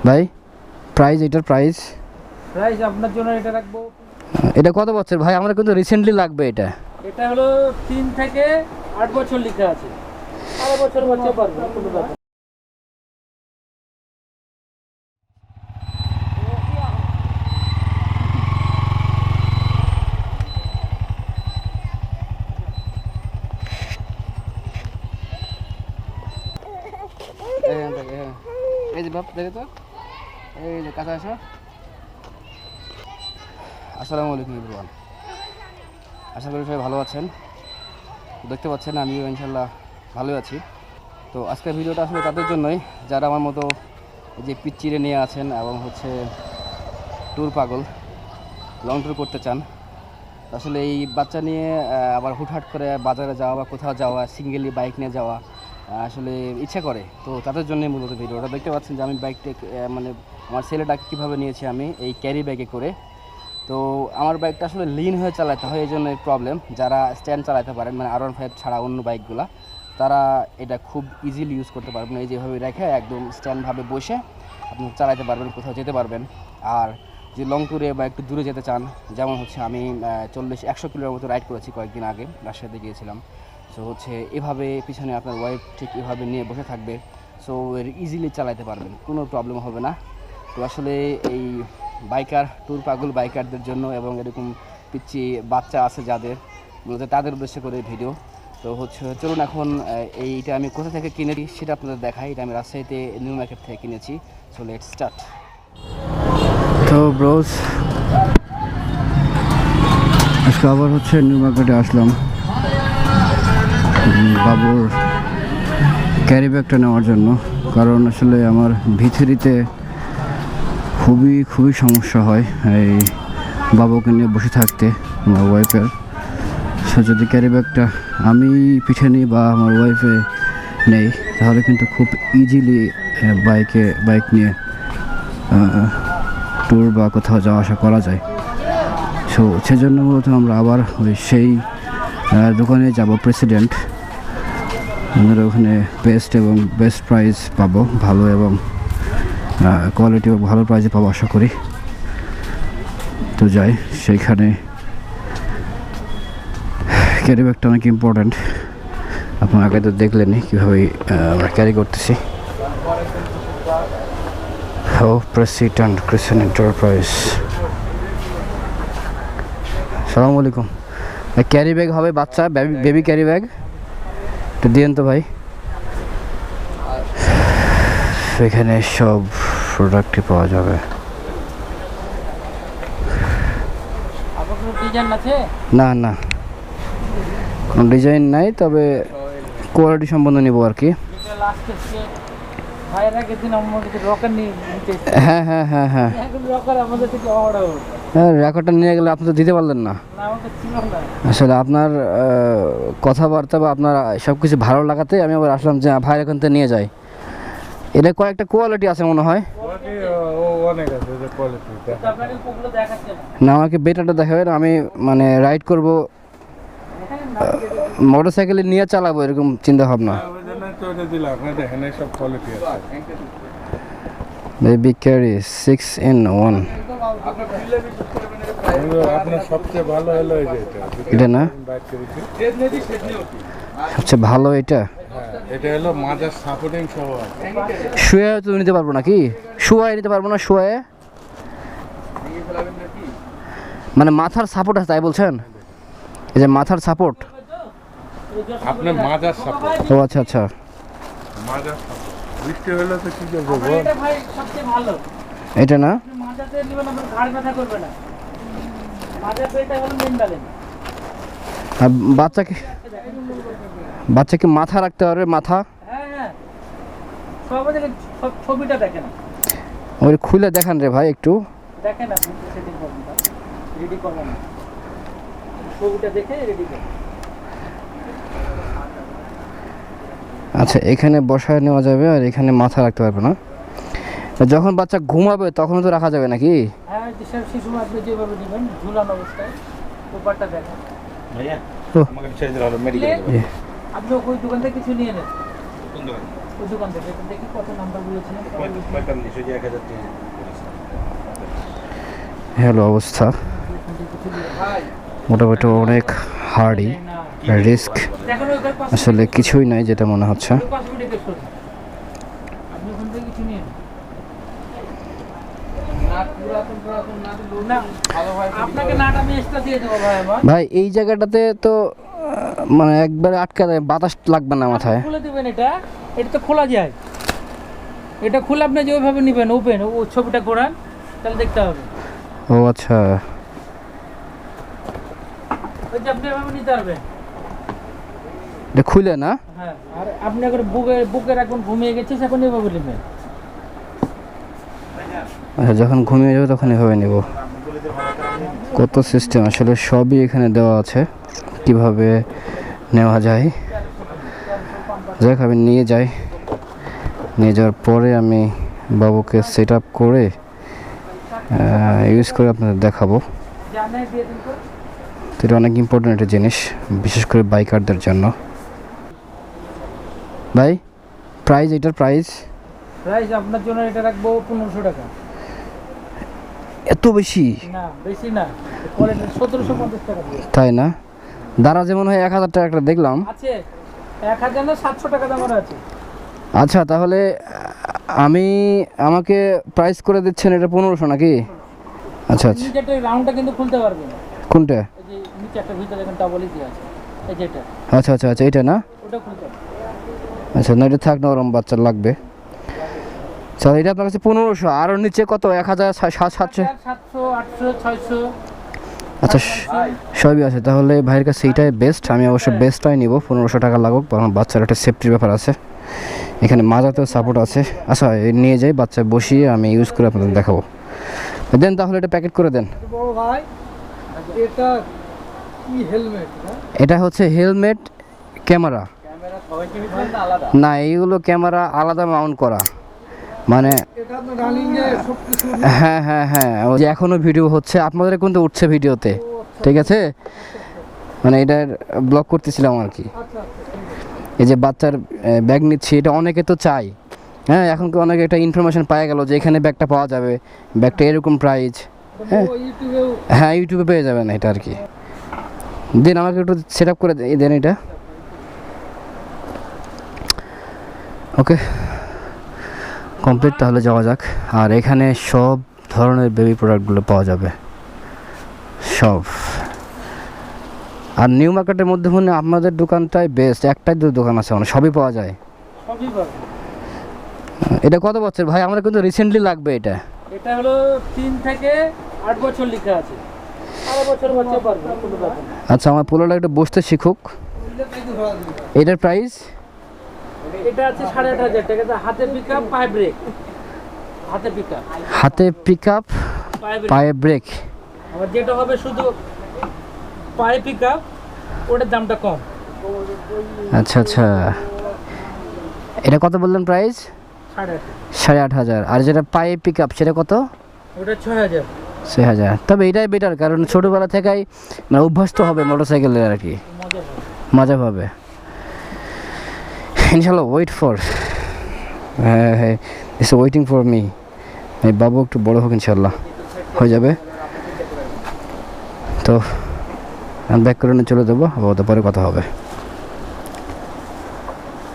ভাই প্রাইস এটার প্রাইস আপনার জন্য এটা রাখবো। এটা কত বছর ভাই? আমরা কিন্তু রিসেন্টলি লাগবে এটা। এটা হলো 3 থেকে 8 বছর লেখা আছে। 8 বছর বাচ্চা পারবে কোনো ব্যাপার। এই যে বাপ দেখে তো, এই যে কাছে আসো। আসসালামু আলাইকুম এভরিওয়ান, আশা করি সবাই ভালো আছেন। দেখতে পাচ্ছেন আমিও ইনশাল্লাহ ভালোই আছি। তো আজকের ভিডিওটা আসলে তাদের জন্যই যারা আমার মতো যে পিচ্চিরে নিয়ে আছেন এবং হচ্ছে ট্যুর পাগল, লং ট্যুর করতে চান। আসলে এই বাচ্চা নিয়ে আবার হুটহাট করে বাজারে যাওয়া বা কোথাও যাওয়া, সিঙ্গেলি বাইক নিয়ে যাওয়া আসলে ইচ্ছা করে। তো তাদের জন্যই মূলত ভিডিওটা। দেখতে পাচ্ছেন যে আমি বাইকটা মানে আমার ছেলেটা কীভাবে নিয়েছি আমি এই ক্যারি ব্যাগে করে। তো আমার বাইকটা আসলে লিন হয়ে চালাতে হয়, এই জন্য প্রবলেম। যারা স্ট্যান্ড চালাতে পারেন মানে R15 ছাড়া অন্য বাইকগুলো, তারা এটা খুব ইজিলি ইউজ করতে পারবেন। এই যেভাবে রেখে একদম স্ট্যান্ডভাবে বসে আপনি চালাতে পারবেন, কোথাও যেতে পারবেন। আর যে লং ট্যুরে বা একটু দূরে যেতে চান, যেমন হচ্ছে আমি 40-100 কিলোর মতো রাইড করেছি কয়েকদিন আগে, রাজশাহীতে গিয়েছিলাম। সো হচ্ছে এভাবে পিছনে আপনার ওয়াইফ ঠিক এভাবে নিয়ে বসে থাকবে। সো ইজিলি চালাতে পারবেন, কোনো প্রবলেম হবে না। তো আসলে এই বাইকার ট্যুর পাগল বাইকারদের জন্য এবং এরকম পিচ্ছি বাচ্চা আছে যাদের, মূলত তাদের উদ্দেশ্য করে ভিডিও। তো হচ্ছে চলুন এখন এইটা আমি কোথা থেকে কিনেছি সেটা আপনাদের দেখাই। এটা আমি রাজশাহীতে নিউ মার্কেট থেকে কিনেছি। So let's start. তো ব্রোস, আজকে আবার হচ্ছে নিউ মার্কেটে আসলাম বাবুর ক্যারি ব্যাগটা নেওয়ার জন্য। কারণ আসলে আমার ভিতরিতে খুবই সমস্যা হয় এই বাবুকে নিয়ে বসে থাকতে, আমার ওয়াইফের। সো যদি ক্যারি ব্যাগটা আমি পিঠে নিই বা আমার ওয়াইফে নেই, তাহলে কিন্তু খুব ইজিলি বাইক নিয়ে ট্যুর বা কোথাও যাওয়া আসা করা যায়। সো সেজন্য মূলত আমরা আবার সেই দোকানে যাব, প্রেসিডেন্ট। আমরা ওখানে বেস্ট প্রাইস পাবো, ভালো এবং কোয়ালিটি ভালো প্রাইসে পাবো আশা করি। তো যাই সেইখানে। ক্যারি ব্যাগটা অনেক ইম্পর্ট্যান্ট, আপনার আগে তো দেখলেনই কীভাবে আমরা ক্যারি করতেছি। President crescent enterprise. আসসালামু আলাইকুম। ক্যারি ব্যাগ হবে বাচ্চা, বেবি ক্যারি ব্যাগ একটু দিয়েন তো ভাই। এখানে সব প্রোডাক্টই পাওয়া যাবে। না না, কোনো ডিজাইন নাই, তবে কোয়ালিটি সম্বন্ধে নেবো আর কি। হ্যাঁ হ্যাঁ হ্যাঁ হ্যাঁ হ্যাঁ, রেকর্ডটা নিয়ে গেলে আপনি তো দিতে পারলেন না। আসলে আপনার কথাবার্তা বা আপনার সব কিছু ভালো লাগাতে আমি আবার আসলাম যে ভাইয়ের এখান থেকে নিয়ে যাই। এটা কয়েকটা কোয়ালিটি আছে মনে হয় না, আমাকে বেটারটা দেখাবেন। আমি মানে রাইড করব, মোটরসাইকেলে নিয়ে চালাবো এরকম চিন্তা ভাবনা। Baby carry 6-in-1। এটা না সবচেয়ে ভালো, এটা হলো মাজার সাপোর্টিং সহ। শুয়ে তো নিতে পারবো নাকি? শুয়ে নিতে পারবো না? শুয়ে মানে মাথার সাপোর্ট আছে তাই বলছেন? এই যে মাথার সাপোর্ট, আপনার মাজার সাপোর্ট। ও আচ্ছা আচ্ছা, মাজার সাপোর্ট বৃষ্টি হলে তো কি করব? এটা ভাই সবচেয়ে ভালো। এটা না মাজাতে নিবেন, আপনার ঘাড় ব্যথা করবে না। মাজাতে এটা হলো মেন ব্যালেন্স। আর বাচ্চাকে মাথা রাখতে পারবে, মাথা? হ্যাঁ হ্যাঁ, সব ছবিটা দেখেন, ওই খুলে দেখান রে ভাই একটু। দেখেন আপনি সেটিং করবেন, রেডি করবেন, ছবিটা দেখে রেডি করবেন। আচ্ছা, এখানে বসায় নেওয়া যাবে আর এখানে মাথা রাখতে পারবে না। যখন বাচ্চা ঘুমাবে তখন তো রাখা যাবে নাকি? হ্যাঁ, শিশু আপনি যেভাবে দিবেন ঝুলানো অবস্থায় উপরটা দেখেন। ভাইয়া আমাকে ছেড়ে দিলে হলো মেডিকেল। আপনি ওই দোকান থেকে কিছু নিয়ে নেন। কোন দোকান? ওই দোকান থেকে এটা দেখি কত নাম্বার বলেছিলেন। 45 ওই যে 1000 টাকা বলেছিলাম। হ্যালো অবস্থা মোটামুটি অনেক হার্ডই, রিস্ক দেখুন ওই পাশে আসলে কিছুই নাই যেটা মনে হচ্ছে। ওই পাশে দেখে শুনুন। আপনি ওখান থেকে কিছু নিন। নাট পুরাতন নাট না ভালো ভাই, আপনাকে নাট আমি এক্সট্রা দিয়ে দেবো ভাই আমার। ভাই এই জায়গাটাতে তো মানে একবারে আটকা যায়, বাতাস লাগবে না মাথায়। খুলে দিবেন এটা, এটা তো খোলা যায়। এটা খুলে আপনি যেভাবে নেবেন ওপেন, ও ছবিটা করান তাহলে দেখতে হবে। ও আচ্ছা, ওই যে আপনি এভাবে নিতে পারবেন। এটা খুলে না? হ্যাঁ, আর আপনি এখন বুকের এখন ঘুমিয়ে গেছে এখন এভাবে নেবেন। আচ্ছা, যখন ঘুমিয়ে যাবে তখন এভাবে নেব। কত সিস্টেম আসলে সবই এখানে দেওয়া আছে কিভাবে নেওয়া যায়। যাক আমি নিয়ে যাই, নিয়ে যাওয়ার পরে আমি বাবুকে সেট আপ করে ইউজ করে আপনাদের দেখাবো। জানে দিয়ে দিন তো। তো এটা অনেক ইম্পর্টেন্ট একটা জিনিস, বিশেষ করে বাইকারদের জন্য। ভাই প্রাইস, এটার প্রাইস প্রাইস আপনার জন্য এটা রাখবো 1500 টাকা। এত বেশি? না বেশি না, কোয়ালিটি 1750 টাকা দিয়ে। তাই না? দাঁড়া যেমন হয় 1000 টাকা একটা দেখলাম। আছে 1000 না 700 টাকা দামের আছে। আচ্ছা তাহলে আমাকে প্রাইস করে দিচ্ছেন এটা 1500 নাকি? আচ্ছা আচ্ছা, নিচেটা রাউন্ডটা কিন্তু খুলতে পারবেন। কোনটা? এই যে নিচে একটা ভিতরে দেখেন ডাবলই দিয়ে আছে, এই যেটা আচ্ছা আচ্ছা আচ্ছা, এটা না? ওটা খুলতে পারবেন। আচ্ছা না, এটা থাক, নরম বাচ্চার লাগবে। স্যার এটা আপনার কাছে 1500, আর নিচে কত? 1000, 700? 700, 800, 600। আচ্ছা সবই আছে, তাহলে ভাইয়ের কাছে এইটাই বেস্ট। আমি অবশ্য বেস্টটাই নিব, 1500 টাকা লাগুক, কারণ বাচ্চার একটা সেফটির ব্যাপার আছে। এখানে মাজাতেও সাপোর্ট আছে। আচ্ছা নিয়ে যাই, বাচ্চা বসিয়ে আমি ইউজ করে আপনাদের দেখাবো। দেন তাহলে এটা প্যাকেট করে দেন। বড় ভাই এটা কি হেলমেট? এটা হচ্ছে হেলমেট, ক্যামেরা ক্যামেরা সবাই কি ভিতরে আলাদা না, এইগুলো ক্যামেরা আলাদা মাউন্ট করা, মানে এটা আপনার রানিং এ সবকিছু। হ্যাঁ হ্যাঁ হ্যাঁ, ওই যে এখনো ভিডিও হচ্ছে, আপনাদের কিন্তু উঠছে ভিডিওতে, ঠিক আছে? মানে এটার ব্লগ করতেছিলাম আর কি। আচ্ছা এই যে বাচ্চার ব্যাগ নিচ্ছি, এটা অনেকে তো চাই। হ্যাঁ, এখন কি অনেকে একটা ইনফরমেশন পাওয়া গেল যে এখানে ব্যাগটা পাওয়া যাবে, ব্যাগটা এরকম প্রাইস। হ্যাঁ ইউটিউবেও হ্যাঁ, ইউটিউবে পেয়ে যাবেন এটা আর কি। দেন আমাকে একটু সেট আপ করে দেন এটা। ওকে কমপ্লিট, তাহলে যাওয়া যাক। আর এখানে সব ধরনের বেবি প্রোডাক্টগুলো পাওয়া যাবে সব। আর নিউ মার্কেটের মধ্যে মনে হয় আপনাদের দোকানটাই বেস্ট, একটাই দোকান আছে, মানে সবই পাওয়া যায়। সবই পাবেন। এটা কত বছর ভাই? আমাদের কিন্তু রিসেন্টলি লাগবে এটা। এটা হলো 3 থেকে 8 বছর লেখা আছে, 8 বছর বাচ্চা পারবে কোনো ব্যাপার না। আচ্ছা আমার পোলাটা একটু বসতে শিখুক। এটার প্রাইস? এটা আছে 8500 টাকা। হাতে পিকআপ, পায়ে ব্রেক। হাতে পিকআপ, হাতে পিকআপ, পায়ে ব্রেক। আবার যেটা হবে শুধু পায়ে পিকআপ, ওটার দামটা কম। আচ্ছা আচ্ছা, এটা কত বললেন প্রাইস? 8500। আর যেটা পায়ে পিকআপ সেটা কত? ওটা 6000। 6000। তবে এটাই বেটার, কারণ ছোটোবেলা থেকেই মানে অভ্যস্ত হবে মোটরসাইকেলের আর কি, মজা পাবে ইনশাল্লাহ। ওয়েট ফর, হ্যাঁ হ্যাঁ, ইটস ওয়েটিং ফর মি। এই বাবু একটু বড় হোক, ইনশাল্লাহ হয়ে যাবে। তো ব্যাক করে নিয়ে চলে দেবো, আবার পরে কথা হবে।